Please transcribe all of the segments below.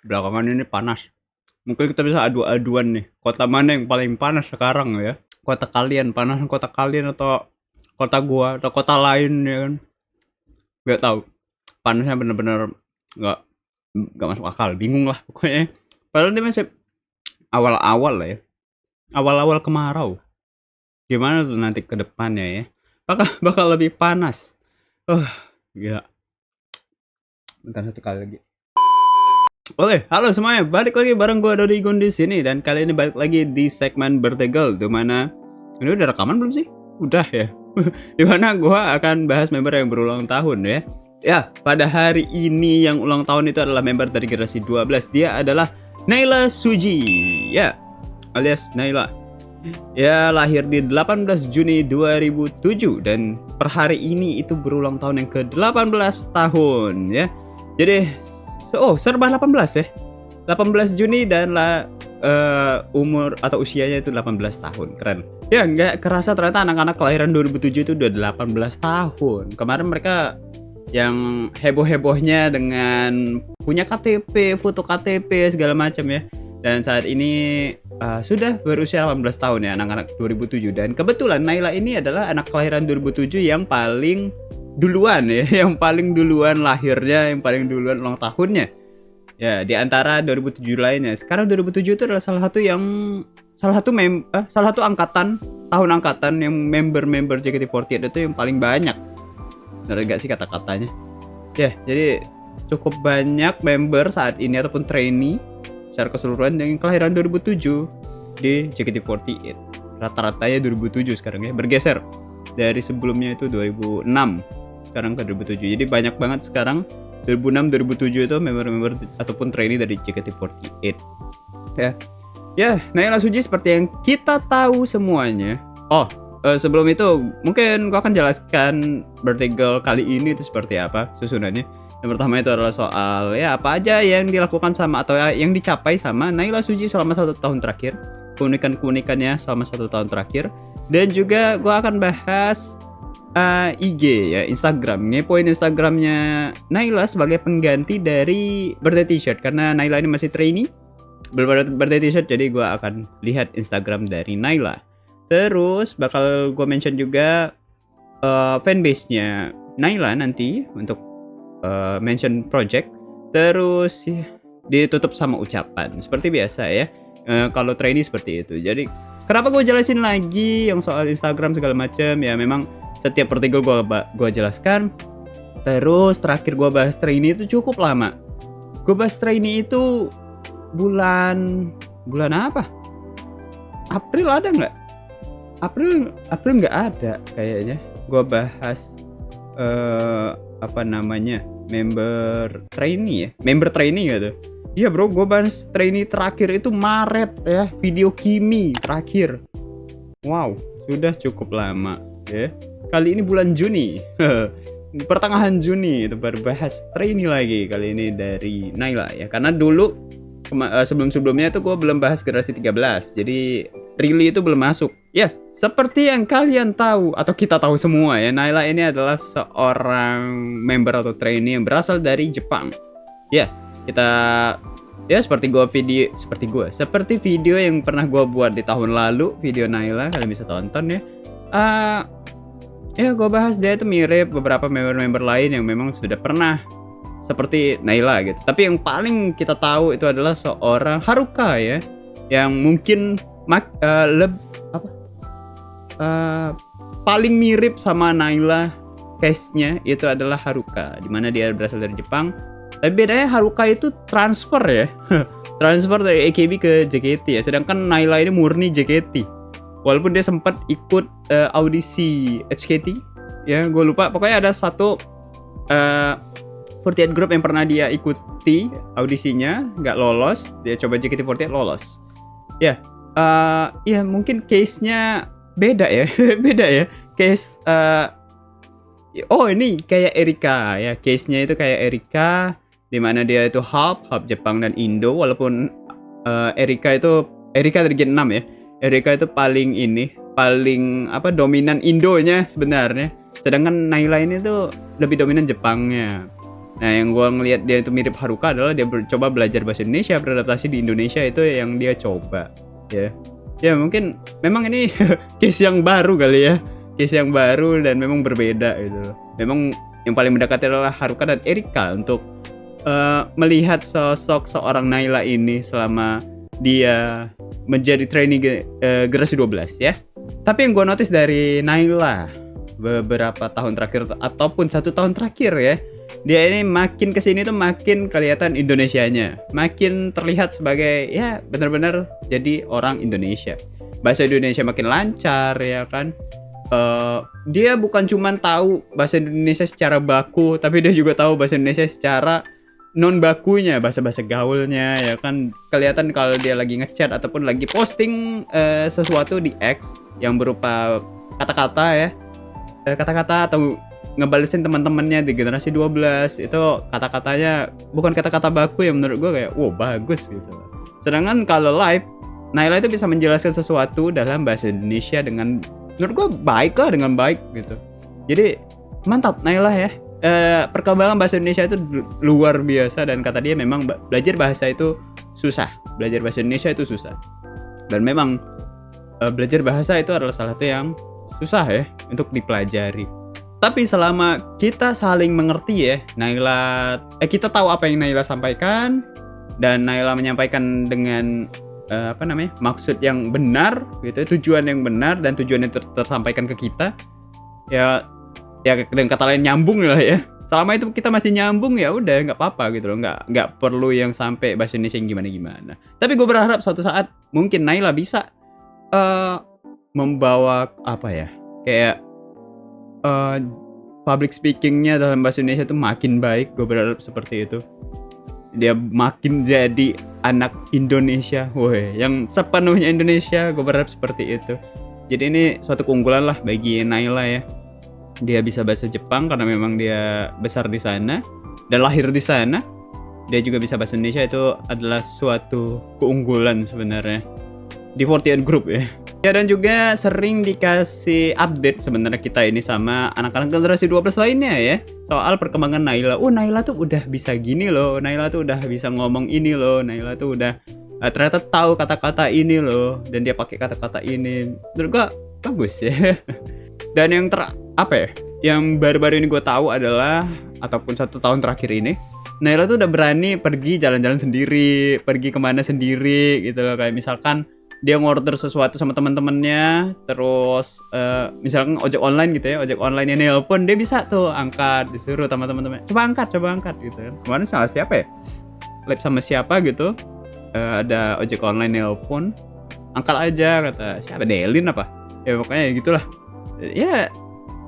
belakangan ini panas. Mungkin kita bisa adu-aduan nih, kota mana yang paling panas sekarang ya? Kota kalian, panas kota kalian atau kota gua atau kota lain ya kan? Nggak tahu. Panasnya bener-bener nggak nggak masuk akal, bingung lah pokoknya. Padahal ini masih awal-awal lah ya, awal-awal kemarau. Gimana tuh nanti ke depannya ya? Bakal lebih panas. Gila. Bentar satu kali lagi. Oke, halo semuanya, balik lagi bareng gue Dodi Gun di sini dan kali ini balik lagi di segmen Bertegel, di mana ini udah rekaman belum sih? Udah ya. Di mana gue akan bahas member yang berulang tahun ya. Ya, pada hari ini yang ulang tahun itu adalah member dari generasi 12. Dia adalah Naila Suji. Ya, alias Naila. Ya, lahir di 18 Juni 2007 dan per hari ini itu berulang tahun yang ke-18 tahun ya. Jadi serba 18 ya. 18 Juni dan umur atau usianya itu 18 tahun. Keren. Ya, nggak kerasa ternyata anak-anak kelahiran 2007 itu udah 18 tahun. Kemarin mereka yang heboh-hebohnya dengan punya KTP, foto KTP segala macam ya. Dan saat ini sudah berusia 18 tahun ya anak-anak 2007. Dan kebetulan Naila ini adalah anak kelahiran 2007 yang paling duluan ya, yang paling duluan lahirnya, yang paling duluan ulang tahunnya. Ya, di antara 2007 lainnya. Sekarang 2007 itu adalah salah satu angkatan, tahun angkatan yang member JKT48 itu yang paling banyak. Benar gak sih kata-katanya? Ya, jadi cukup banyak member saat ini ataupun trainee secara keseluruhan yang kelahiran 2007 di JKT48. Rata-ratanya 2007 sekarang ya, bergeser dari sebelumnya itu 2006. Sekarang ke 2007. Jadi banyak banget sekarang 2006 2007 itu member-member ataupun trainee dari JKT48. Ya, Naila Suji seperti yang kita tahu semuanya. Sebelum itu mungkin gua akan jelaskan Bertegel kali ini itu seperti apa susunannya. Yang pertama itu adalah soal ya apa aja yang dilakukan sama atau yang dicapai sama Naila Suji selama 1 tahun terakhir, keunikan-keunikannya selama 1 tahun terakhir, dan juga gua akan bahas IG ya, Instagram, ngepoin Instagramnya Naila sebagai pengganti dari Birthday T-shirt karena Naila ini masih trainee, belum ada Birthday T-shirt, jadi gue akan lihat Instagram dari Naila. Terus bakal gue mention juga fanbase-nya Naila nanti untuk mention project. Terus ya, ditutup sama ucapan seperti biasa ya. Kalau trainee seperti itu. Jadi kenapa gue jelasin lagi yang soal Instagram segala macam ya, memang setiap Bertegel gue jelaskan. Terus terakhir gue bahas trainee itu cukup lama. Gue bahas trainee itu bulan apa? April ada nggak? April nggak ada kayaknya. Gue bahas member trainee ya, member trainee gitu. Iya bro, gue bahas trainee terakhir itu Maret ya, video Kimi terakhir. Wow, sudah cukup lama ya. Kali ini bulan Juni, pertengahan Juni itu baru bahas trainee lagi kali ini dari Naila ya. Karena dulu sebelum-sebelumnya itu gue belum bahas generasi 13, jadi Rili itu belum masuk. Ya, seperti yang kalian tahu atau kita tahu semua ya, Naila ini adalah seorang member atau trainee yang berasal dari Jepang. Ya, seperti video yang pernah gue buat di tahun lalu, video Naila, kalian bisa tonton ya. Gue bahas dia itu mirip beberapa member-member lain yang memang sudah pernah seperti Naila gitu. Tapi yang paling kita tahu itu adalah seorang Haruka ya, yang mungkin paling mirip sama Naila. Case-nya itu adalah Haruka, dimana dia berasal dari Jepang. Tapi bedanya Haruka itu transfer ya, transfer dari AKB ke JKT ya. Sedangkan Naila ini murni JKT. Walaupun dia sempat ikut audisi HKT ya, gue lupa, pokoknya ada satu 48 group yang pernah dia ikuti audisinya, nggak lolos, dia coba JKT48 lolos ya. Mungkin case-nya beda ya. Beda ya case. Ini kayak Erika ya, case-nya itu kayak Erika, dimana dia itu half Jepang dan Indo. Walaupun Erika dari Gen 6 ya, Erika itu paling dominan Indonya sebenarnya. Sedangkan Naila ini tuh lebih dominan Jepangnya. Nah, yang gue ngelihat dia itu mirip Haruka adalah dia coba belajar bahasa Indonesia, beradaptasi di Indonesia, itu yang dia coba. Ya mungkin memang ini case yang baru kali ya, case yang baru dan memang berbeda gitu. Memang yang paling mendekati adalah Haruka dan Erika untuk melihat sosok seorang Naila ini selama dia menjadi trainee generasi 12 ya. Tapi yang gue notice dari Naila beberapa tahun terakhir ataupun 1 tahun terakhir ya, dia ini makin kesini tuh makin kelihatan Indonesianya, makin terlihat sebagai ya benar-benar jadi orang Indonesia. Bahasa Indonesia makin lancar ya kan. Dia bukan cuma tahu bahasa Indonesia secara baku, tapi dia juga tahu bahasa Indonesia secara non bakunya, bahasa-bahasa gaulnya ya kan. Kelihatan kalau dia lagi ngechat ataupun lagi posting sesuatu di X yang berupa kata-kata ya, kata-kata atau ngebalesin teman-temannya di generasi 12, itu kata-katanya bukan kata-kata baku yang menurut gue kayak wow bagus gitu. Sedangkan kalau live, Naila itu bisa menjelaskan sesuatu dalam bahasa Indonesia dengan menurut gue baik lah, dengan baik gitu. Jadi mantap Naila ya. Perkembangan bahasa Indonesia itu luar biasa, dan kata dia memang belajar bahasa itu susah. Belajar bahasa Indonesia itu susah. Dan memang belajar bahasa itu adalah salah satu yang susah ya untuk dipelajari. Tapi selama kita saling mengerti ya, Naila kita tahu apa yang Naila sampaikan, dan Naila menyampaikan dengan maksud yang benar gitu, tujuan yang benar dan tujuan yang tersampaikan ke kita. Ya dengan kata lain nyambung lah ya. Selama itu kita masih nyambung ya udah nggak apa-apa gitu loh, nggak perlu yang sampai bahasa Indonesia yang gimana. Tapi gue berharap suatu saat mungkin Naila bisa membawa kayak public speakingnya dalam bahasa Indonesia itu makin baik. Gue berharap seperti itu. Dia makin jadi anak Indonesia, yang sepenuhnya Indonesia. Gue berharap seperti itu. Jadi ini suatu keunggulan lah bagi Naila ya. Dia bisa bahasa Jepang karena memang dia besar di sana dan lahir di sana. Dia juga bisa bahasa Indonesia, itu adalah suatu keunggulan sebenarnya di 48 Group ya. Ya, dan juga sering dikasih update sebenarnya kita ini sama anak-anak generasi 12 lainnya ya, soal perkembangan Naila. Naila tuh udah bisa gini loh, Naila tuh udah bisa ngomong ini loh, Naila tuh udah ternyata tahu kata-kata ini loh, dan dia pakai kata-kata ini. Menurut gua bagus ya. Dan yang yang baru-baru ini gue tahu adalah, ataupun 1 tahun terakhir ini, Naila tuh udah berani pergi jalan-jalan sendiri, pergi kemana sendiri gitu loh. Kayak misalkan dia ngorder sesuatu sama teman-temannya, terus misalkan ojek online gitu ya, ojek online yang nelpon, dia bisa tuh angkat, disuruh sama teman-temannya, coba angkat gitu kan. Kemarin sama siapa ya, live sama siapa gitu, ada ojek online nelpon, angkat aja, kata siapa, Delin apa ya, pokoknya gitulah ya.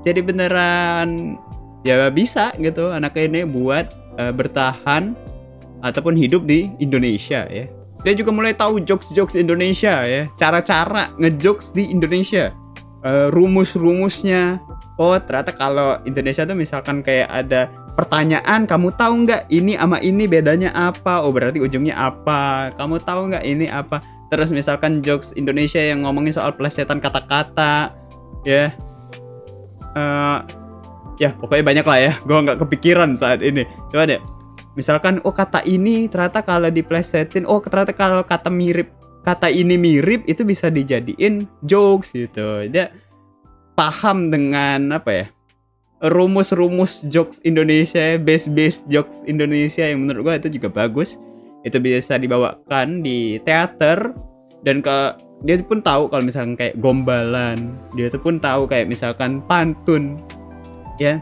Jadi beneran ya bisa gitu anak ini buat bertahan ataupun hidup di Indonesia ya. Dia juga mulai tahu jokes Indonesia ya, cara-cara ngejokes di Indonesia, rumus-rumusnya. Ternyata kalau Indonesia tuh misalkan kayak ada pertanyaan, kamu tahu nggak ini sama ini bedanya apa? Berarti ujungnya apa? Kamu tahu nggak ini apa? Terus misalkan jokes Indonesia yang ngomongin soal plesetan kata-kata ya. Ya pokoknya banyak lah ya, gue nggak kepikiran saat ini. Coba deh, misalkan kata ini ternyata kalau diplesetin, ternyata kalau kata ini mirip itu bisa dijadiin jokes gitu. Dia paham dengan rumus-rumus jokes Indonesia, base jokes Indonesia, yang menurut gue itu juga bagus. Itu bisa dibawakan di teater, dan dia pun tahu kalau misalkan kayak gombalan, dia pun tahu kayak misalkan pantun ya,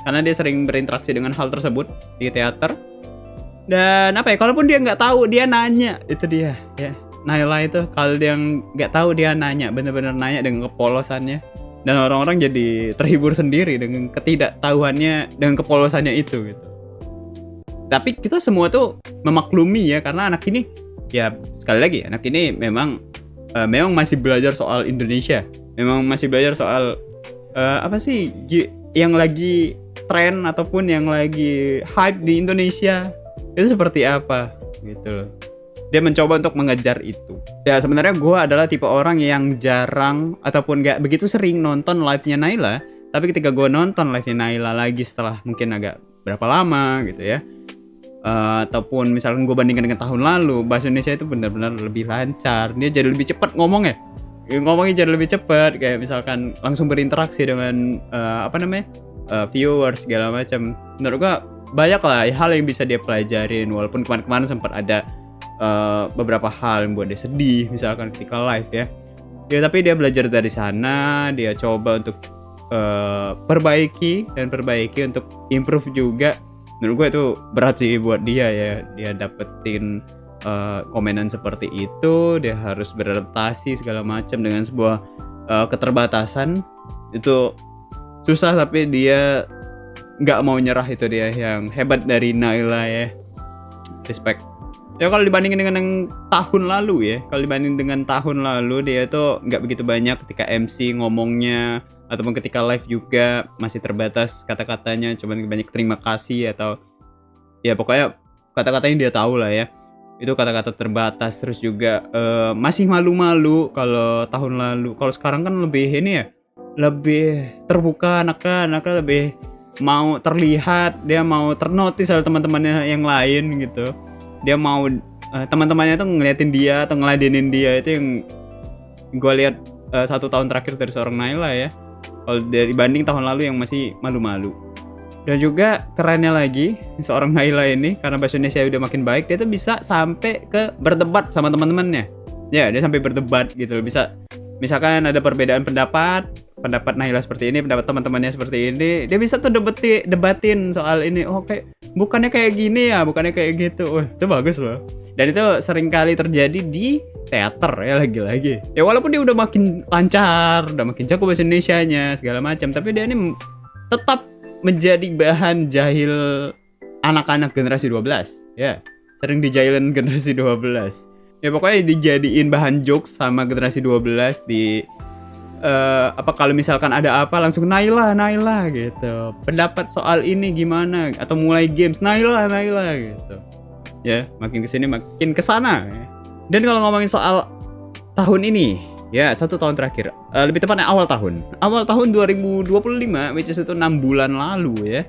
karena dia sering berinteraksi dengan hal tersebut di teater. Dan kalaupun dia nggak tahu, dia nanya. Itu dia ya, Naila itu kalau dia nggak tahu dia nanya, bener-bener nanya dengan kepolosannya, dan orang-orang jadi terhibur sendiri dengan ketidaktahuannya, dengan kepolosannya itu gitu. Tapi kita semua tuh memaklumi ya, karena anak ini ya, sekali lagi anak ini memang masih belajar soal Indonesia, memang masih belajar soal yang lagi tren ataupun yang lagi hype di Indonesia itu seperti apa gitu. Dia mencoba untuk mengejar itu. Ya sebenarnya gue adalah tipe orang yang jarang ataupun gak begitu sering nonton live-nya Naila. Tapi ketika gue nonton live-nya Naila lagi setelah mungkin agak berapa lama gitu ya. Ataupun misalkan gue bandingkan dengan tahun lalu, bahasa Indonesia itu benar-benar lebih lancar. Dia jadi lebih cepat ngomongnya. Ngomongnya jadi lebih cepat, kayak misalkan langsung berinteraksi dengan viewers segala macam. Menurut gue banyak lah hal yang bisa dia pelajarin, walaupun kemarin sempat ada beberapa hal yang buat dia sedih, misalkan ketika live ya. Ya tapi dia belajar dari sana, dia coba untuk perbaiki untuk improve juga. Menurut gue itu berat sih buat dia ya, dia dapetin komenan seperti itu, dia harus beradaptasi segala macam dengan sebuah keterbatasan. Itu susah, tapi dia nggak mau nyerah, itu dia yang hebat dari Naila ya, respect. Ya kalau dibandingin dengan yang tahun lalu dia tuh nggak begitu banyak ketika MC ngomongnya, ataupun ketika live juga masih terbatas kata-katanya, cuman banyak terima kasih atau ya pokoknya kata-kata yang dia tahu lah ya. Itu kata-kata terbatas, terus juga masih malu-malu kalau tahun lalu. Kalau sekarang kan lebih ini ya, lebih terbuka, anaknya lebih mau terlihat, dia mau ternotis oleh teman-temannya yang lain gitu. Dia mau teman-temannya tuh ngeliatin dia atau ngeladenin dia. Itu yang gue lihat 1 tahun terakhir dari seorang Naila ya. Kalau dibanding tahun lalu yang masih malu-malu. Dan juga kerennya lagi seorang Naila ini, karena bahasa Indonesia udah makin baik, dia tuh bisa sampai ke berdebat sama teman-temannya. Ya, dia sampai berdebat gitu. Bisa misalkan ada perbedaan pendapat Naila seperti ini, pendapat teman-temannya seperti ini, dia bisa tuh debatin soal ini. Oh, bukannya kayak gini ya, bukannya kayak gitu. Itu bagus loh. Dan itu sering kali terjadi di teater ya, lagi-lagi. Ya walaupun dia udah makin lancar, udah makin jago bahasa Indonesianya segala macam, tapi dia ini tetap menjadi bahan jahil anak-anak generasi 12. Ya, sering dijahilin generasi 12. Ya pokoknya dijadiin bahan jokes sama generasi 12 di kalau misalkan ada apa langsung Naila gitu. Pendapat soal ini gimana, atau mulai games Naila gitu. Ya, makin kesini makin kesana. Dan kalau ngomongin soal tahun ini, ya 1 tahun terakhir, lebih tepatnya awal tahun 2025, which is itu 6 bulan lalu ya.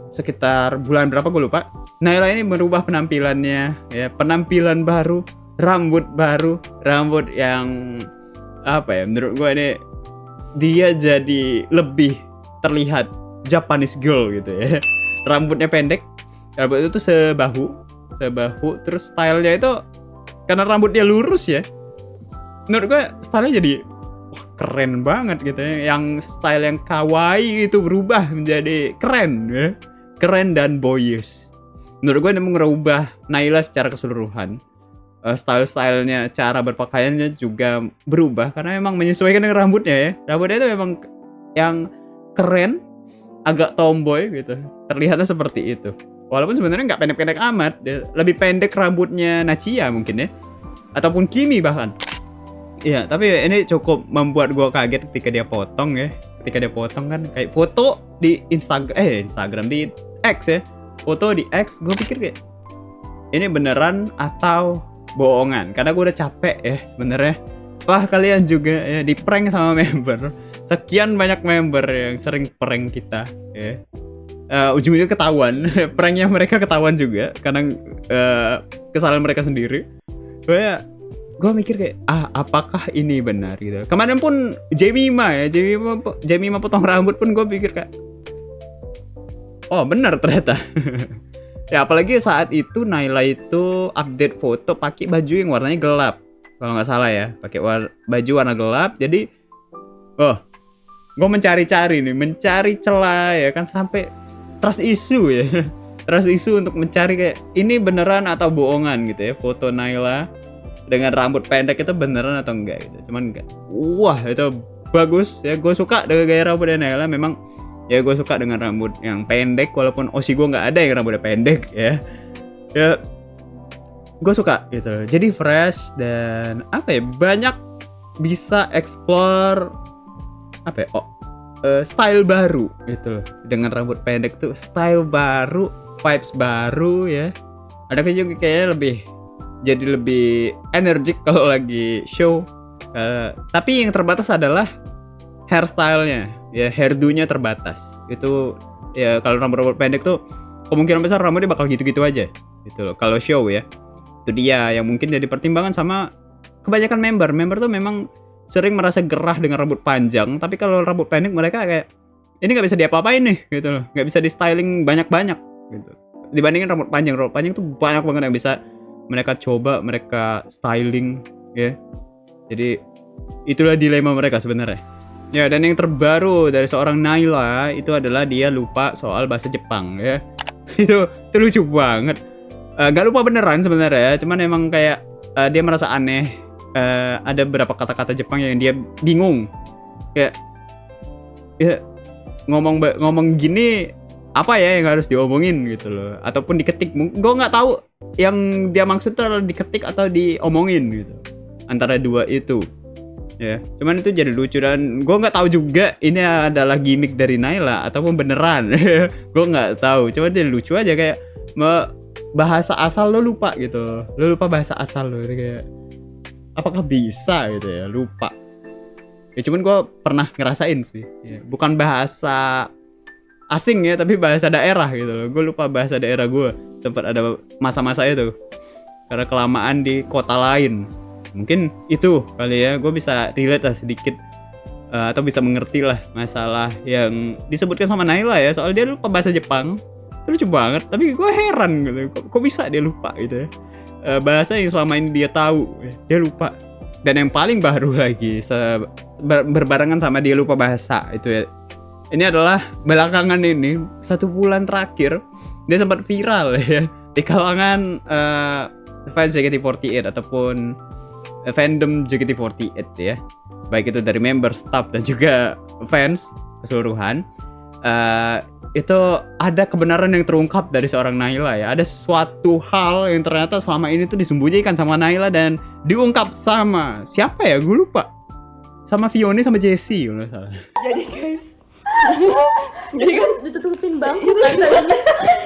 Sekitar bulan berapa gue lupa. Naila ini merubah penampilannya ya, penampilan baru, rambut yang menurut gue ini dia jadi lebih terlihat Japanese girl gitu ya. Rambutnya pendek, rambut itu tuh sebahu, terus stylenya itu karena rambutnya lurus ya. Menurut gue stylenya jadi keren banget gitu ya. Yang style yang kawaii itu berubah menjadi keren ya. Keren dan boyish. Menurut gue ini mengubah Naila secara keseluruhan. Style-stylenya, cara berpakaiannya juga berubah karena memang menyesuaikan dengan rambutnya ya. Rambutnya itu memang yang keren, agak tomboy gitu. Terlihatnya seperti itu. Walaupun sebenarnya nggak pendek-pendek amat, lebih pendek rambutnya Nachia mungkin ya, ataupun Kimi bahkan. Iya, tapi ini cukup membuat gue kaget ketika dia potong ya. Ketika dia potong kan kayak foto di Instagram di X ya. Foto di X, gue pikir kayak ini beneran atau bohongan, karena gue udah capek ya sebenarnya. Wah, kalian juga ya di prank sama member. Sekian banyak member yang sering prank kita ya. Ujung-ujungnya ketahuan. Pranknya mereka ketahuan juga karena kesalahan mereka sendiri. Gue mikir kayak apakah ini benar gitu. Kemarin pun Jemima potong rambut pun gue pikir kayak oh benar ternyata. Ya apalagi saat itu Naila itu update foto pakai baju yang warnanya gelap, kalau nggak salah ya, pakai baju warna gelap. Jadi gue mencari celah ya kan, sampai trust issue ya. Trust issue untuk mencari kayak ini beneran atau bohongan gitu ya, foto Naila dengan rambut pendek itu beneran atau enggak gitu. Cuman enggak. Wah, itu bagus ya, gue suka dengan gaya rambutnya Naila. Memang ya gue suka dengan rambut yang pendek, walaupun Oshi gue nggak ada yang rambutnya pendek ya. Ya gue suka gitu. Jadi fresh dan banyak bisa explore style baru gitu. Dengan rambut pendek tuh style baru, vibes baru ya. Ada juga kayaknya jadi lebih energik kalau lagi show. Tapi yang terbatas adalah hairstyle-nya ya, hairdo-nya terbatas. Itu ya kalau rambut pendek tuh kemungkinan besar rambutnya bakal gitu-gitu aja gitu loh. Kalau show ya, itu dia yang mungkin jadi pertimbangan sama kebanyakan member tuh memang sering merasa gerah dengan rambut panjang, tapi kalau rambut pendek mereka kayak ini nggak bisa diapa-apain nih gitu loh, nggak bisa di styling banyak-banyak gitu. Dibandingin rambut panjang tuh banyak banget yang bisa mereka coba, mereka styling ya. Jadi itulah dilema mereka sebenarnya. Ya, dan yang terbaru dari seorang Naila itu adalah dia lupa soal bahasa Jepang ya. itu lucu banget. Gak lupa beneran sebenarnya, cuman emang kayak dia merasa aneh. Ada beberapa kata-kata Jepang yang dia bingung. Kayak ya ngomong gini apa ya yang harus diomongin gitu loh, ataupun diketik. Gue nggak tahu yang dia maksud tuh diketik atau diomongin gitu. Antara dua itu. Ya, cuman itu jadi lucu dan gue nggak tahu juga ini adalah gimmick dari Naila ataupun beneran. Gue nggak tahu, cuman dia lucu aja kayak bahasa asal lo lupa gitu, lo lupa bahasa asal lo kayak apakah bisa gitu ya, lupa. Ya cuman gue pernah ngerasain sih, ya, bukan bahasa asing ya tapi bahasa daerah gitu loh. Gue lupa bahasa daerah gue, sempat ada masa-masa itu karena kelamaan di kota lain. Mungkin itu kali ya, gue bisa relate lah sedikit atau bisa mengerti lah masalah yang disebutkan sama Naila ya, soal dia lupa bahasa Jepang. Itu lucu banget, tapi gue heran gitu, kok bisa dia lupa gitu ya, bahasa yang selama ini dia tahu dia lupa. Dan yang paling baru lagi berbarengan sama dia lupa bahasa itu ya, ini adalah belakangan ini 1 bulan terakhir dia sempat viral ya di kalangan fans JKT48 ataupun fandom JKT48 ya, baik itu dari member, staff dan juga fans keseluruhan. Itu ada kebenaran yang terungkap dari seorang Naila ya. Ada suatu hal yang ternyata selama ini tuh disembunyikan sama Naila dan diungkap sama siapa ya, gue lupa, sama Vioni sama Jessie kalau nggak salah. Jadi guys, jadi kan ditutupin bangku kan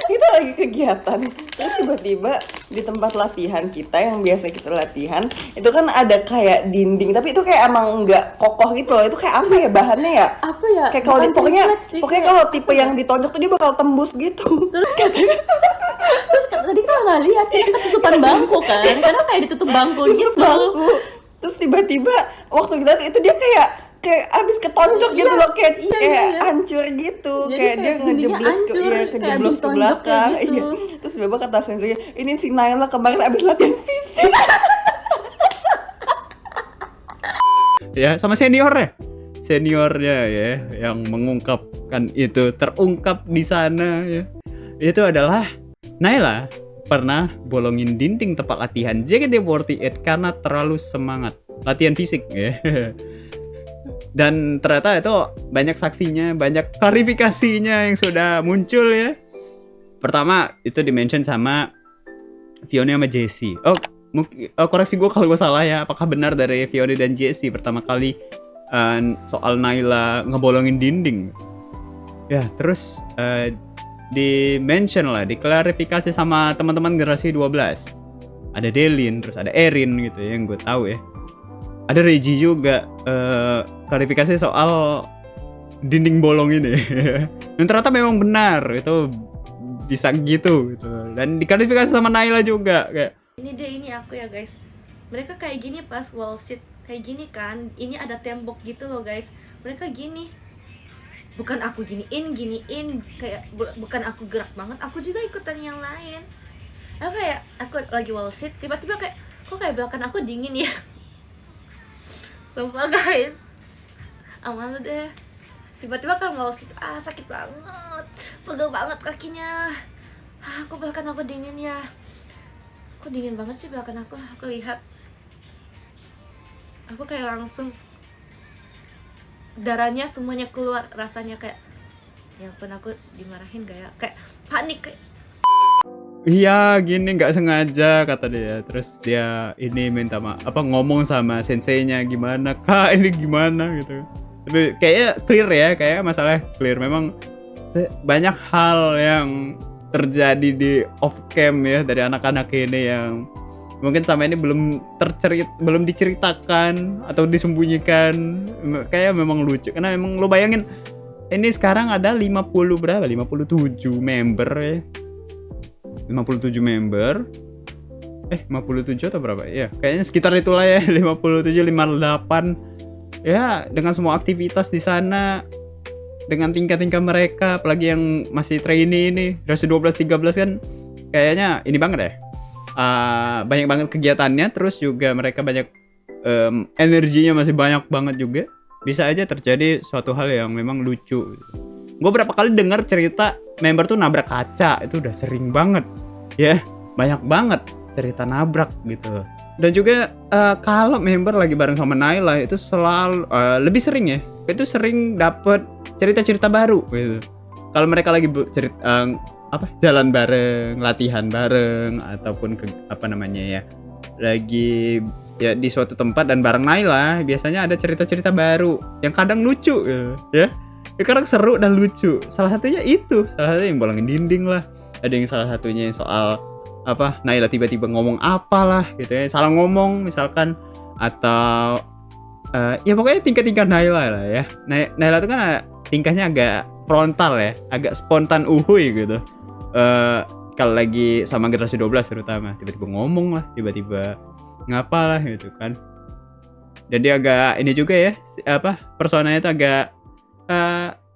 kita lagi kegiatan, terus tiba-tiba di tempat latihan kita yang biasa kita latihan itu kan ada kayak dinding, tapi itu kayak emang nggak kokoh gitu loh. Itu kayak apa ya bahannya ya? apa ya? Kayak kalau pokoknya kayak kalau tipe yang ditonjok tuh dia bakal tembus gitu. terus tadi kan nggak lihat ini ketutupan bangku kan, karena kayak ditutup bangku gitu. Bangku. Terus tiba-tiba waktu kita itu dia kayak abis ketonjok gitu loh, kayak hancur gitu. Jadi kayak dia ngejeblos kejeblos ke belakang gitu. iya. Terus Beba kata sensornya, ini si Naila kemarin abis latihan fisik. Ya sama seniornya ya yang mengungkapkan itu, terungkap di sana ya. Itu adalah Naila pernah bolongin dinding tempat latihan JKT48 karena terlalu semangat latihan fisik ya. Dan ternyata itu banyak saksinya, banyak klarifikasinya yang sudah muncul ya. Pertama itu di-mention sama Vioni sama Jessie. Koreksi gue kalau gue salah ya, apakah benar dari Vioni dan Jessie pertama kali soal Naila ngebolongin dinding. Ya terus di-mention lah, diklarifikasi sama teman-teman generasi 12. Ada Delin, terus ada Erin gitu ya, yang gue tahu ya. Ada Reggie juga klarifikasi soal dinding bolong ini. Dan ternyata memang benar itu bisa gitu. Dan diklarifikasi sama Naila juga kayak ini aku ya guys, mereka kayak gini pas wall sit kayak gini kan, ini ada tembok gitu loh guys, mereka gini, bukan aku giniin kayak bukan aku gerak banget, aku juga ikutan yang lain. Aku lagi wall sit tiba-tiba kayak kok kayak belakang aku dingin ya. Sumpah guys, aman deh. Tiba-tiba kan mau sakit banget, pegel banget kakinya. Kok belakang aku dingin ya? Kok dingin banget sih belakang aku? Aku lihat, aku kayak langsung darahnya semuanya keluar, rasanya kayak, ya ampun aku dimarahin gak ya? Kayak panik kayak. iya gini nggak sengaja kata dia. Terus dia ini minta ngomong sama senseinya, gimana kak ini gimana gitu. Tapi kayaknya clear ya, kayak masalah clear. Memang banyak hal yang terjadi di off cam ya dari anak-anak ini yang mungkin sama ini belum diceritakan atau disembunyikan. Kayak memang lucu karena memang lo bayangin ini sekarang ada 50 berapa? 57 member ya. 57 member. 57 atau berapa? Ya, kayaknya sekitar itulah ya. 57, 58. Ya, dengan semua aktivitas di sana, dengan tingkat-tingkat mereka, apalagi yang masih trainee ini, generasi 12, 13 kan kayaknya ini banget ya. Banyak banget kegiatannya, terus juga mereka banyak energinya masih banyak banget juga. Bisa aja terjadi suatu hal yang memang lucu. Gue berapa kali dengar cerita member tuh nabrak kaca, itu udah sering banget ya, banyak banget cerita nabrak gitu. Dan juga kalau member lagi bareng sama Naila itu selalu lebih sering ya, itu sering dapet cerita-cerita baru gitu. Kalau mereka lagi jalan bareng, latihan bareng, ataupun lagi ya di suatu tempat dan bareng Naila, biasanya ada cerita-cerita baru yang kadang lucu gitu, ya. Kadang seru dan lucu. Salah satunya yang bolongin dinding lah. Ada yang salah satunya yang soal Naila tiba-tiba ngomong apalah gitu ya, salah ngomong misalkan, atau ya pokoknya tingkah-tingkah Naila lah ya. Naila itu kan tingkahnya agak frontal ya, agak spontan uhuy gitu. Kalau lagi sama generasi 12 terutama, tiba-tiba ngomong lah, tiba-tiba ngapalah gitu kan. Dan dia agak ini juga ya, personanya itu agak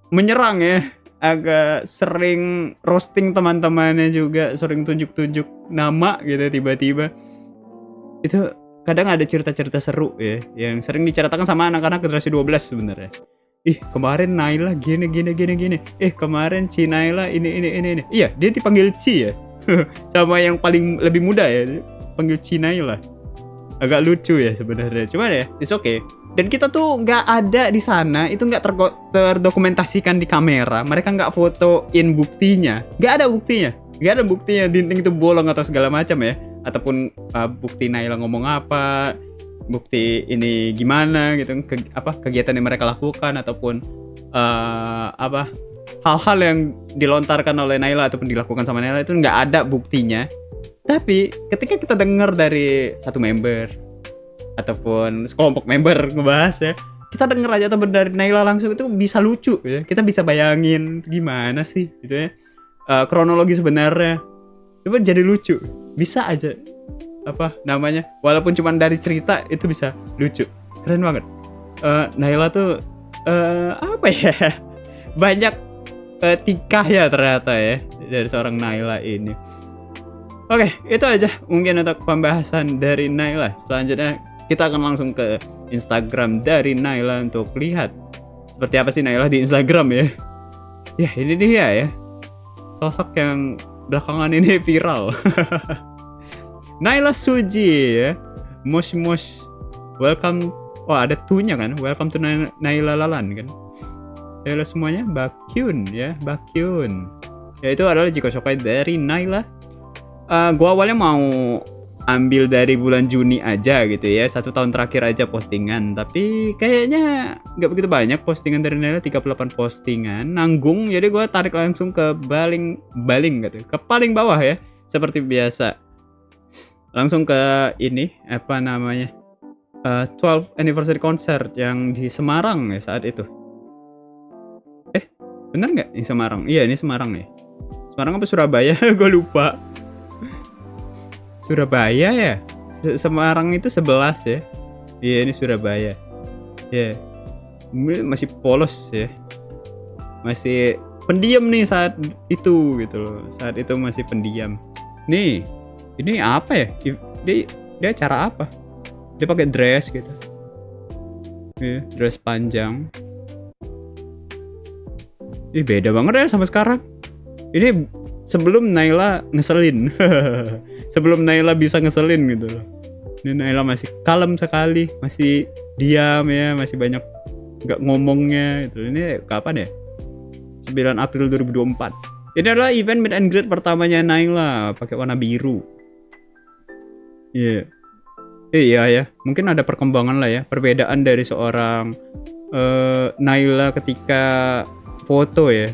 menyerang ya, agak sering roasting teman-temannya juga, sering tunjuk-tunjuk nama gitu tiba-tiba. Itu kadang ada cerita-cerita seru ya, yang sering diceritakan sama anak-anak generasi 12 sebenarnya. Kemarin Naila gini. Kemarin Ci Naila ini. Iya, dia dipanggil Ci ya. Sama yang paling lebih muda ya, panggil Ci Naila. Agak lucu ya sebenarnya. Cuman ya, it's okay. Dan kita tuh nggak ada di sana, itu nggak terdokumentasikan di kamera. Mereka nggak fotoin buktinya. Nggak ada buktinya. Dinding itu bolong atau segala macam ya. Ataupun bukti Naila ngomong apa, bukti ini gimana gitu, kegiatan yang mereka lakukan, ataupun hal-hal yang dilontarkan oleh Naila ataupun dilakukan sama Naila itu nggak ada buktinya. Tapi ketika kita dengar dari satu member ataupun sekelompok member ngebahas ya, kita dengar aja atau dari Naila langsung, itu bisa lucu ya. Kita bisa bayangin gimana sih gitu ya, kronologi sebenarnya, itu jadi lucu. Bisa aja walaupun cuma dari cerita itu bisa lucu. Keren banget. Naila tuh banyak tingkah ya ternyata ya dari seorang Naila ini. Oke, itu aja mungkin untuk pembahasan dari Naila. Selanjutnya kita akan langsung ke Instagram dari Naila untuk lihat seperti apa sih Naila di Instagram ya. Ya, ini dia ya, sosok yang belakangan ini viral. Naila Suji ya, Mosh, welcome. Ada tunya kan, welcome to Naila Lalan kan. Halo semuanya, Bakyun ya, Bakyun. Ya, itu adalah Jiko Shokai dari Naila. Gua awalnya mau ambil dari bulan Juni aja gitu ya, 1 tahun terakhir aja postingan, tapi kayaknya nggak begitu banyak postingan dari Naila, 38 postingan, nanggung. Jadi gua tarik langsung ke baling gitu, ke paling bawah ya, seperti biasa. Langsung ke ini 12 anniversary concert yang di Semarang ya saat itu. Bener nggak ini Semarang? Iya, ini Semarang nih. Semarang apa Surabaya? Gue lupa. Surabaya ya? Semarang itu 11 ya? Iya, ini Surabaya. Ya, masih polos ya. Masih pendiam nih saat itu gitu loh. Saat itu masih pendiam. Nih, ini apa ya? Dia acara apa? Dia pakai dress gitu. Ya, dress panjang. Beda banget ya sama sekarang. Ini sebelum Naila ngeselin. Sebelum Naila bisa ngeselin gitu loh. Ini Naila masih kalem sekali, masih diam ya, masih banyak nggak ngomongnya gitu. Ini kapan ya? 9 April 2024. Ini adalah event meet and greet pertamanya Naila pakai warna biru. Iya. Iya ya, mungkin ada perkembangan lah ya, perbedaan dari seorang Naila ketika foto ya.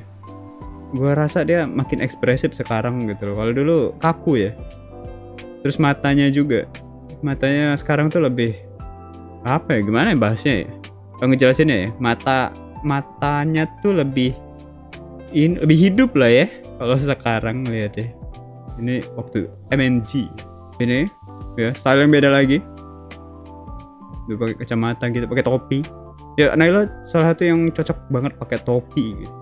Gua rasa dia makin ekspresif sekarang gitu loh. Kalau dulu kaku ya. Terus matanya juga. Matanya sekarang tuh lebih gimana ya bahasnya ya? Ngejelasinnya ya. Mata matanya tuh lebih hidup lah ya kalau sekarang lihat deh. Ini waktu MNG ini ya, style yang beda lagi. Dia pakai kacamata gitu, pakai topi. Ya Naila salah satu yang cocok banget pakai topi gitu.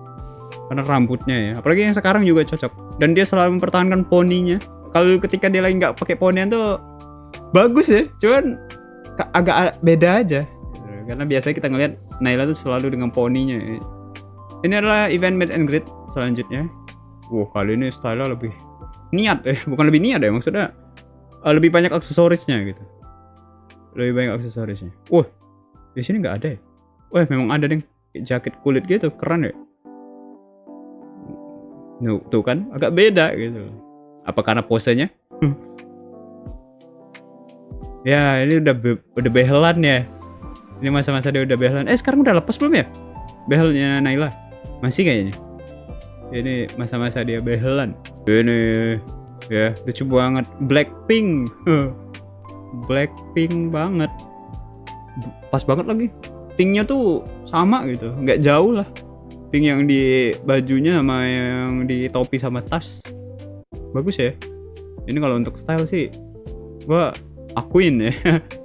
Karena rambutnya ya, apalagi yang sekarang juga cocok. Dan dia selalu mempertahankan poninya. Kalau ketika dia lagi nggak pakai ponian tuh bagus ya, cuman agak beda aja. Karena biasanya kita ngelihat Naila tuh selalu dengan poninya. Ini adalah event meet and greet selanjutnya. Wah, kali ini style lebih niat ya, bukan lebih niat ya, maksudnya lebih banyak aksesorisnya gitu. Lebih banyak aksesorisnya. Wah, di sini nggak ada ya? Wah, memang ada deh, jaket kulit gitu, keren ya. Tuh kan, agak beda gitu. Apa karena posenya? Ya, ini udah behelan ya. Ini masa-masa dia udah behelan. Sekarang udah lepas belum ya? Behelnya Naila. Masih kayaknya. Ini masa-masa dia behelan. Ini ya, lucu banget. Blackpink. Blackpink banget. Pas banget lagi. Pinknya tuh sama gitu, nggak jauh lah. Pink yang di bajunya sama yang di topi sama tas. Bagus ya. Ini kalau untuk style sih gua akuin ya.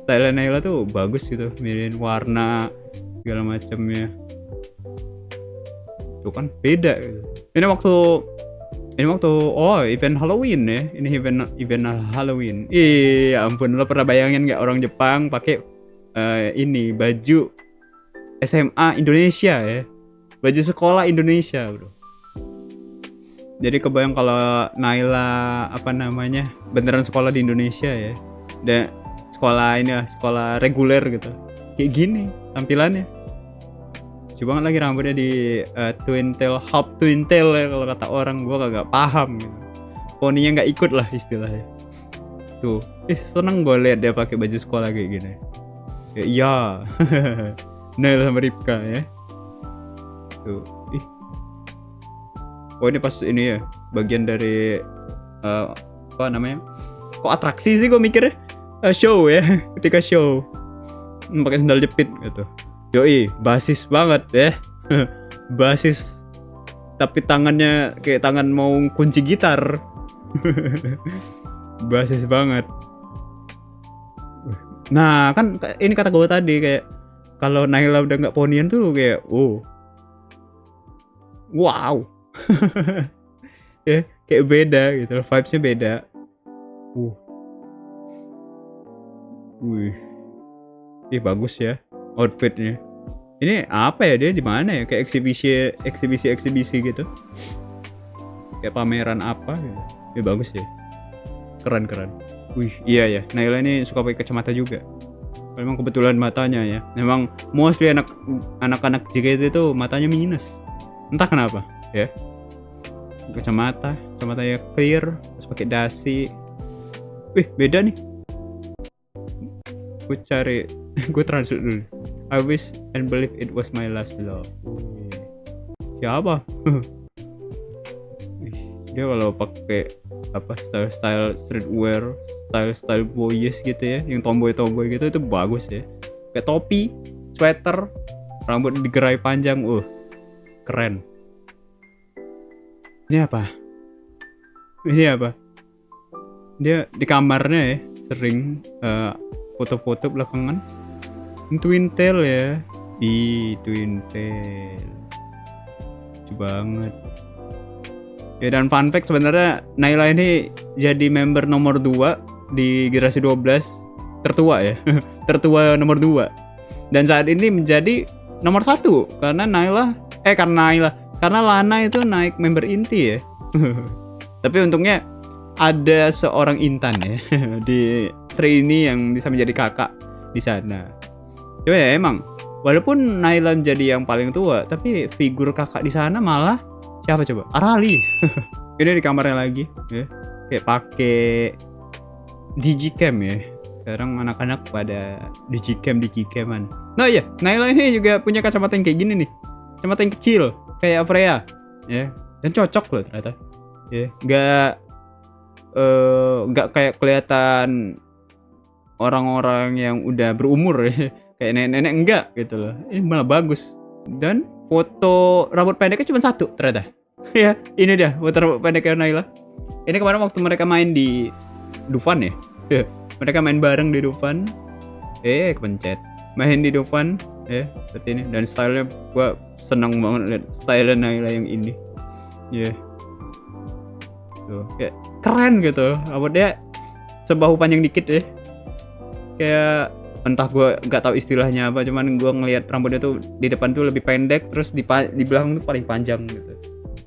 Style Naila tuh bagus gitu, milihin warna segala macamnya. Tuh kan beda gitu. Ini waktu event Halloween ya. Ini event Halloween. Iya ampun, lo pernah bayangin nggak orang Jepang pakai ini baju SMA Indonesia ya. Baju sekolah Indonesia, bro. Jadi kebayang kalau Naila beneran sekolah di Indonesia ya. Dan sekolah ini lah, sekolah reguler gitu. Kayak gini tampilannya. Coba lagi rambutnya di twin tail, half twin tail ya kalau kata orang, gua kagak paham gitu. Poninya nggak ikut lah istilahnya. Tuh, seneng gue lihat dia pakai baju sekolah kayak gini. Ya iya. Naila sama Ripka ya. Tuh, oh ini pas ini ya, bagian dari apa namanya? Kok atraksi sih gue mikirnya? Show ya, ketika show. Pakai sandal jepit gitu. Yoi, basis banget ya. Basis. Tapi tangannya kayak tangan mau kunci gitar. Basis banget. Nah, kan ini kata gue tadi kayak kalau Naila udah nggak ponian tuh kayak wow. Ya, kayak beda gitu, vibes-nya beda. Wih. Bagus ya outfitnya. Ini apa ya, dia di mana ya? Kayak eksibisi gitu. Kayak pameran apa gitu. Bagus ya. Keren. Wih, iya ya. Naila ini suka pakai kacamata juga. Memang kebetulan matanya ya. Memang mostly anak-anak JKT itu matanya minus. Entah kenapa, ya. Kacamata ya clear, terus pakai dasi. Wih, beda nih. Gue translate dulu. I wish and believe it was my last love. Siapa? Dia kalau pakai style streetwear, style boyish gitu ya, yang tomboy gitu itu bagus ya. Kayak topi, sweater, rambut digerai panjang, keren. Ini apa? Dia di kamarnya ya, sering foto-foto belakangan. Twin tail ya. Twin tail. Lucu banget. Ya, dan fun fact sebenarnya Naila ini jadi member nomor 2 di generasi 12 tertua ya. Tertua nomor 2. Dan saat ini menjadi nomor 1 karena karena Lana itu naik member inti ya. Tapi untungnya ada seorang Intan ya di trainee yang bisa menjadi kakak di sana. Coba ya, emang walaupun Naila menjadi yang paling tua, tapi figur kakak di sana malah siapa coba? Arali. Ini di kamarnya lagi ya. Kayak pakai digicam ya. Sekarang anak-anak pada digicam-an. Nah iya, Naila ini juga punya kacamata yang kayak gini nih. Kacamata yang kecil kayak Freya ya. Dan cocok loh ternyata. Ya, nggak kayak kelihatan orang-orang yang udah berumur ya. Kayak nenek-nenek enggak gitu loh. Ini malah bagus. Dan foto rambut pendeknya cuma satu ternyata. Ya, ini dia foto rambut pendeknya Naila. Ini kemarin waktu mereka main di Dufan ya. Mereka main bareng di Dufan. Kepencet. Main di Dufan seperti ini, dan stylenya gua seneng banget lihat style Naila yang ini. Tuh, kayak keren gitu. Rambutnya sebahu panjang dikit ya. Kayak entah gue nggak tahu istilahnya apa, cuman gue ngelihat rambutnya tuh di depan tuh lebih pendek, terus di belakang tuh paling panjang gitu,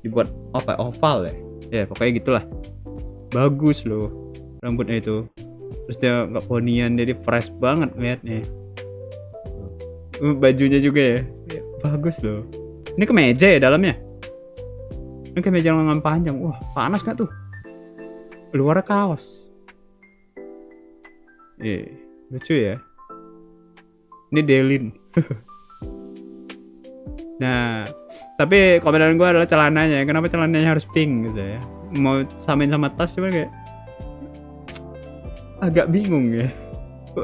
dibuat oval ya pokoknya gitulah. Bagus loh rambutnya itu, terus dia nggak ponian, jadi fresh banget liatnya. Bajunya juga ya bagus loh. Ini kemeja ya dalamnya, ini kemeja lengan panjang. Wah, panas nggak tuh? Luarnya kaos. Lucu ya. Ini Delin. Nah, tapi komentar gue adalah celananya. Kenapa celananya harus pink gitu ya? Mau samain sama tas cuman kayak agak bingung ya.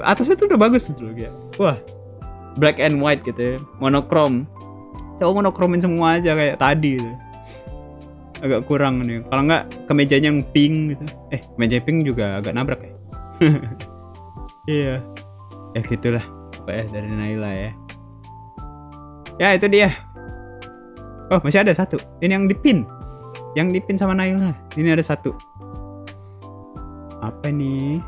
Atasnya tuh udah bagus gitu loh kayak. Wah, black and white gitu ya. Monokrom. Coba monokromin semua aja kayak tadi gitu. Agak kurang nih. Kalau nggak kemejanya yang pink gitu. Kemeja pink juga agak nabrak ya. Iya. Ya gitulah. Dari Naila ya itu dia. Oh, masih ada satu, ini yang dipin sama Naila. Ini ada satu, apa nih?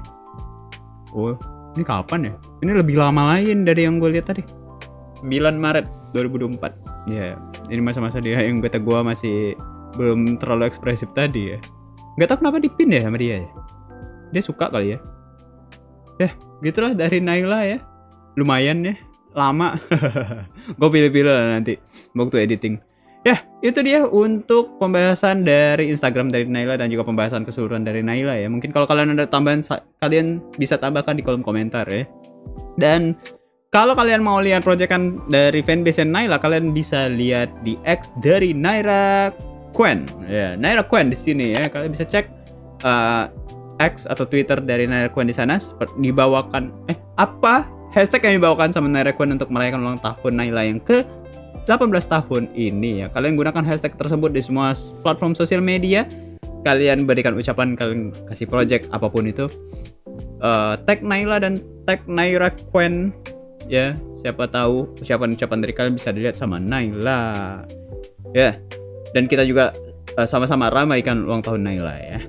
Oh, ini kapan ya? Ini lebih lama lain dari yang gue lihat tadi, 9 Maret 2024 ya. Ini masa-masa dia yang kata gue masih belum terlalu ekspresif tadi ya. Nggak tahu kenapa dipin ya sama dia ya. Dia suka kali ya. Gitulah dari Naila ya. Lumayan ya, lama. Gue pilih-pilih lah nanti waktu editing. Ya, itu dia untuk pembahasan dari Instagram dari Naila dan juga pembahasan keseluruhan dari Naila ya. Mungkin kalau kalian ada tambahan, kalian bisa tambahkan di kolom komentar ya. Dan kalau kalian mau lihat proyekan dari fanbase Naila, kalian bisa lihat di X dari Naira Quen. Ya, Naira Quen di sini ya. Kalian bisa cek X atau Twitter dari Naira Quen di sana. Dibawakan hashtag yang dibawakan sama Naira Quen untuk merayakan ulang tahun Naila yang ke 18 tahun ini ya. Kalian gunakan hashtag tersebut di semua platform sosial media. Kalian berikan ucapan, kalian kasih project apapun itu. Tag Naila dan tag Naira Quen ya. Siapa tahu ucapan-ucapan dari kalian bisa dilihat sama Naila. Ya. Dan kita juga sama-sama ramaikan ulang tahun Naila ya.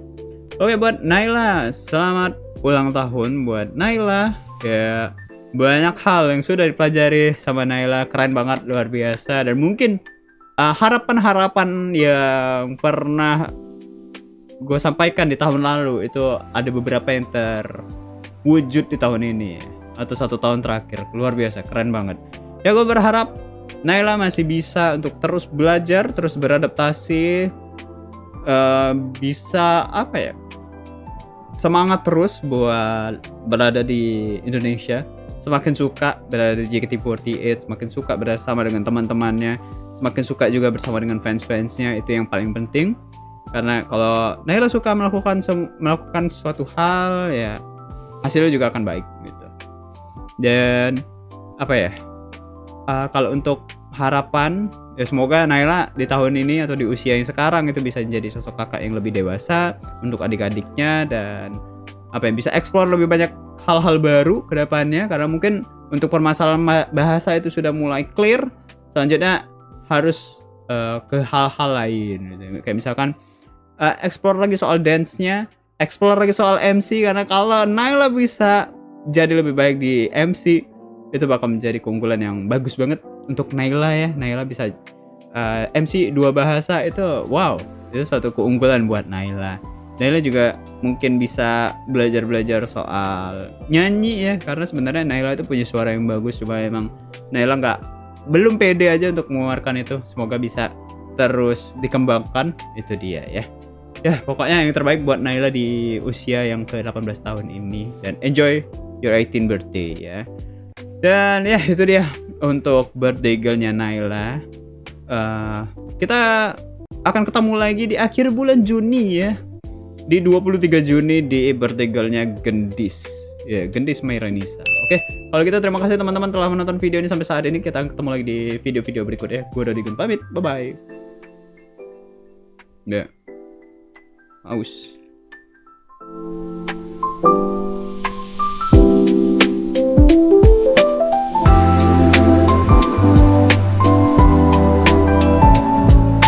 Oke, buat Naila, selamat ulang tahun buat Naila. Ya, banyak hal yang sudah dipelajari sama Naila, keren banget, luar biasa. Dan mungkin harapan-harapan yang pernah gue sampaikan di tahun lalu itu ada beberapa yang terwujud di tahun ini atau 1 tahun terakhir. Luar biasa, keren banget. Ya, gue berharap Naila masih bisa untuk terus belajar, terus beradaptasi, bisa semangat terus buat berada di Indonesia. Semakin suka berada di JKT48, semakin suka bersama dengan teman-temannya, semakin suka juga bersama dengan fans-fansnya. Itu yang paling penting. Karena kalau Naila suka melakukan suatu hal, ya hasilnya juga akan baik gitu. Dan kalau untuk harapan, ya semoga Naila di tahun ini atau di usia yang sekarang itu bisa menjadi sosok kakak yang lebih dewasa untuk adik-adiknya, dan bisa explore lebih banyak hal-hal baru ke depannya. Karena mungkin untuk permasalahan bahasa itu sudah mulai clear, selanjutnya harus ke hal-hal lain gitu. Kayak misalkan explore lagi soal dance-nya, explore lagi soal MC. Karena kalau Naila bisa jadi lebih baik di MC, itu bakal menjadi keunggulan yang bagus banget untuk Naila ya. Naila bisa MC 2 bahasa, itu wow, itu suatu keunggulan buat Naila. Naila juga mungkin bisa belajar soal nyanyi ya, karena sebenarnya Naila itu punya suara yang bagus, cuma emang Naila belum pede aja untuk mengeluarkan itu. Semoga bisa terus dikembangkan, itu dia ya. Ya, pokoknya yang terbaik buat Naila di usia yang ke-18 tahun ini, dan enjoy your 18th birthday ya. Dan ya, itu dia untuk birthday girl-nya Naila. Kita akan ketemu lagi di akhir bulan Juni ya. Di 23 Juni di birthday girl-nya Gendis. Ya, Gendis Mairanisa. Oke, kalau gitu terima kasih teman-teman telah menonton video ini sampai saat ini. Kita ketemu lagi di video-video berikutnya. Gue Dodi Gun pamit, bye-bye. Udah. Aus.